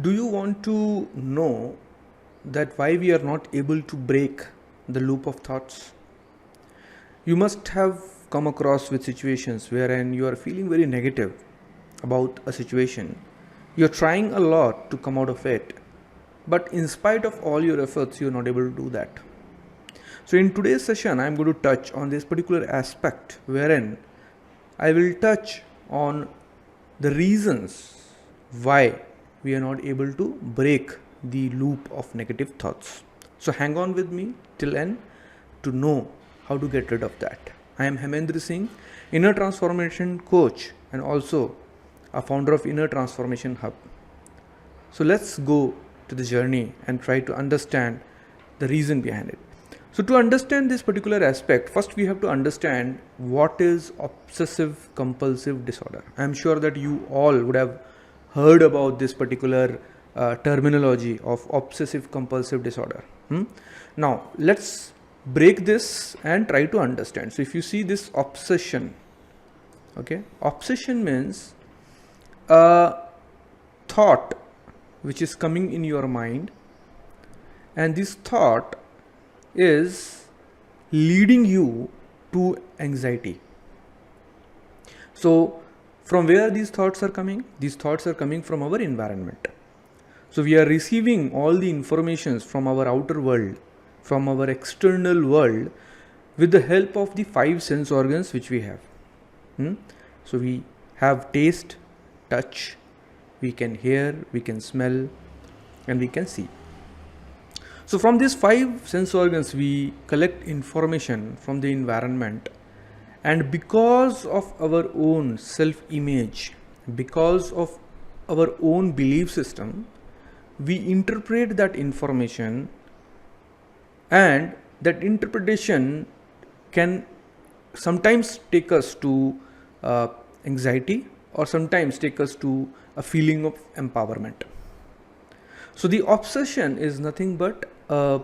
Do you want to know that why we are not able to break the loop of thoughts? You must have come across with situations wherein you are feeling very negative about a situation. You're trying a lot to come out of it, but in spite of all your efforts, you're not able to do that. So in today's session, I'm going to touch on this particular aspect wherein I will touch on the reasons why we are not able to break the loop of negative thoughts. So hang on with me till end to know how to get rid of that. I am Hemendra Singh, inner transformation coach and also a founder of Inner Transformation Hub. So let's go to the journey and try to understand the reason behind it. So to understand this particular aspect, first we have to understand what is obsessive compulsive disorder. I am sure that you all would have heard about this particular terminology of obsessive compulsive disorder. Now let's break this and try to understand. So if you see this obsession, okay, obsession means a thought which is coming in your mind, and this thought is leading you to anxiety. So from where these thoughts are coming? These thoughts are coming from our environment. So we are receiving all the informations from our outer world, from our external world, with the help of the 5 sense organs which we have. So we have taste, touch, we can hear, we can smell, and we can see. So from these 5 sense organs, we collect information from the environment, and because of our own self-image, because of our own belief system, we interpret that information, and that interpretation can sometimes take us to anxiety or sometimes take us to a feeling of empowerment. So the obsession is nothing but a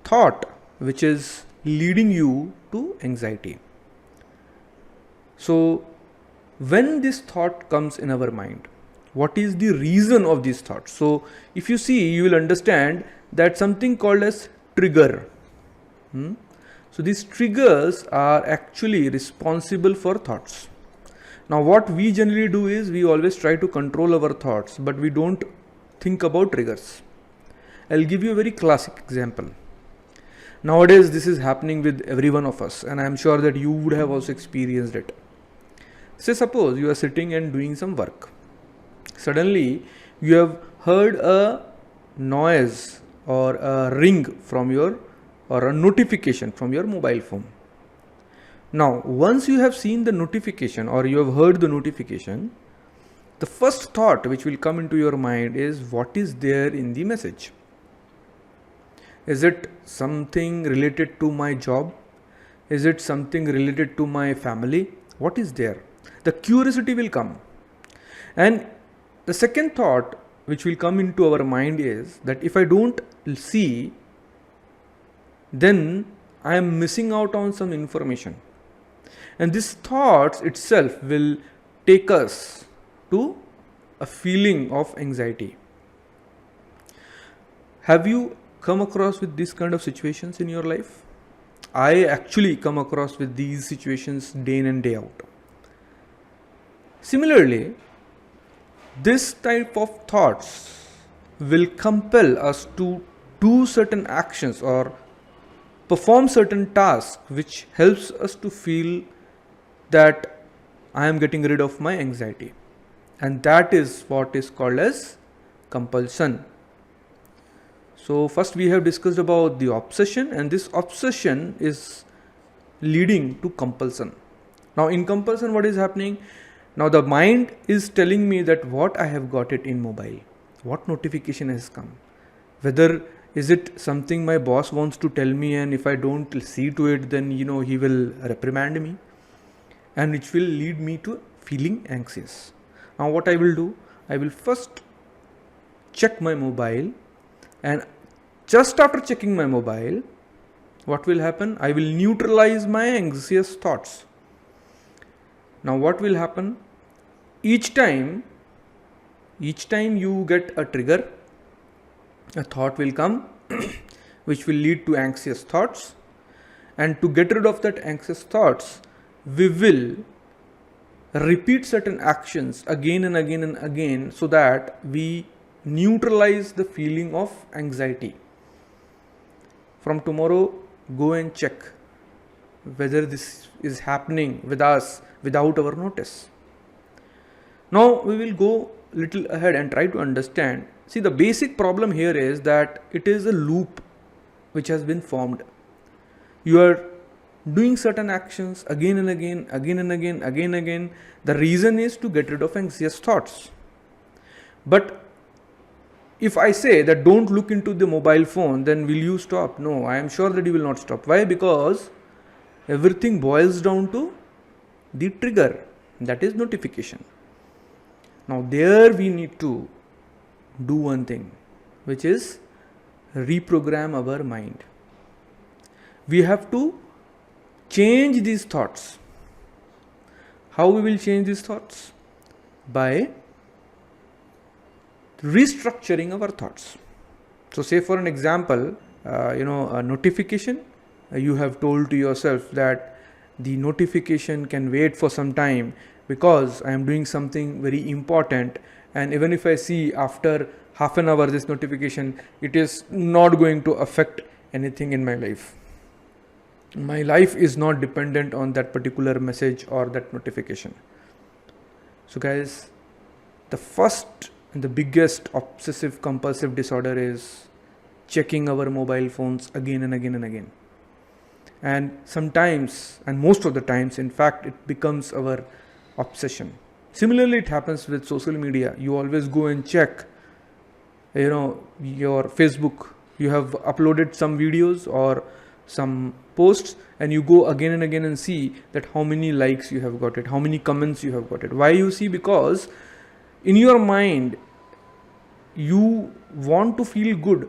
thought which is leading you to anxiety. So when this thought comes in our mind, what is the reason of this thought? So if you see, you will understand that something called as trigger. So these triggers are actually responsible for thoughts. Now what we generally do is we always try to control our thoughts, but we don't think about triggers. I'll give you a very classic example. Nowadays this is happening with every one of us, and I'm sure that you would have also experienced it. Say suppose you are sitting and doing some work. Suddenly you have heard a noise or a ring from your, or a notification from your mobile phone. Now once you have seen the notification or you have heard the notification, the first thought which will come into your mind is, what is there in the message? Is it something related to my job? Is it something related to my family? What is there? The curiosity will come. And the second thought which will come into our mind is that if I don't see, then I am missing out on some information. And this thoughts itself will take us to a feeling of anxiety. Have you come across with this kind of situations in your life? I actually come across with these situations day in and day out. Similarly, this type of thoughts will compel us to do certain actions or perform certain tasks which helps us to feel that I am getting rid of my anxiety. And that is what is called as compulsion. So first we have discussed about the obsession, and this obsession is leading to compulsion. Now in compulsion, what is happening? Now the mind is telling me that what I have got it in mobile, what notification has come, whether is it something my boss wants to tell me, and if I don't see to it, then he will reprimand me, and which will lead me to feeling anxious. Now what I will do, I will first check my mobile, and just after checking my mobile, what will happen? I will neutralize my anxious thoughts. Now what will happen? Each time Each time you get a trigger, a thought will come which will lead to anxious thoughts, and to get rid of that anxious thoughts, we will repeat certain actions again and again and again, so that we neutralize the feeling of anxiety. From tomorrow, go and check whether this is happening with us without our notice. Now we will go little ahead and try to understand. See, the basic problem here is that it is a loop which has been formed. You are doing certain actions again and again, again and again, again and again. The reason is to get rid of anxious thoughts. But if I say that don't look into the mobile phone, then will you stop? No, I am sure that you will not stop. Why? Because everything boils down to the trigger, that is notification. Now there we need to do one thing, which is reprogram our mind. We have to change these thoughts. How we will change these thoughts? By restructuring our thoughts. So say for an example, a notification, you have told to yourself that the notification can wait for some time because I am doing something very important, and even if I see after half an hour this notification, it is not going to affect anything in my life. My life is not dependent on that particular message or that notification. So guys, the first and the biggest obsessive compulsive disorder is checking our mobile phones again and again and again. And sometimes, and most of the times, in fact, it becomes our obsession. Similarly, it happens with social media. You always go and check, your Facebook. You have uploaded some videos or some posts, and you go again and again and see that how many likes you have got it, how many comments you have got it. Why you see? Because in your mind, you want to feel good,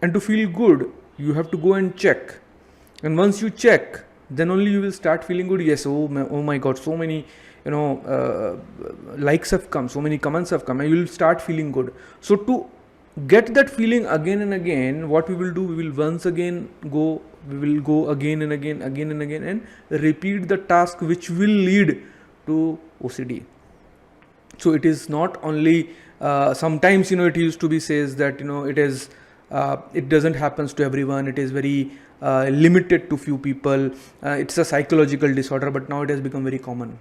and to feel good, you have to go and check. And once you check, then only you will start feeling good. Yes, oh my God, so many likes have come, so many comments have come, and you will start feeling good. So to get that feeling again and again, what we will do, we will go again and again, and repeat the task, which will lead to OCD. So it is not only sometimes it used to be says that it doesn't happens to everyone, it is very limited to few people, it's a psychological disorder, but now it has become very common.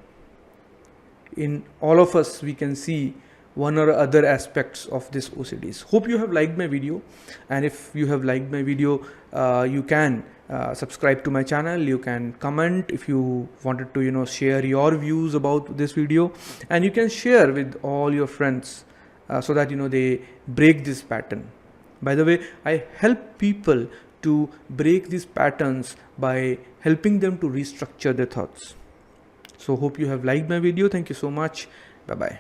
In all of us, we can see one or other aspects of this OCDs. Hope you have liked my video, and if you have liked my video, you can subscribe to my channel. You can comment if you wanted to share your views about this video, and you can share with all your friends so that they break this pattern. By the way, I help people to break these patterns by helping them to restructure their thoughts. So hope you have liked my video. Thank you so much. Bye bye.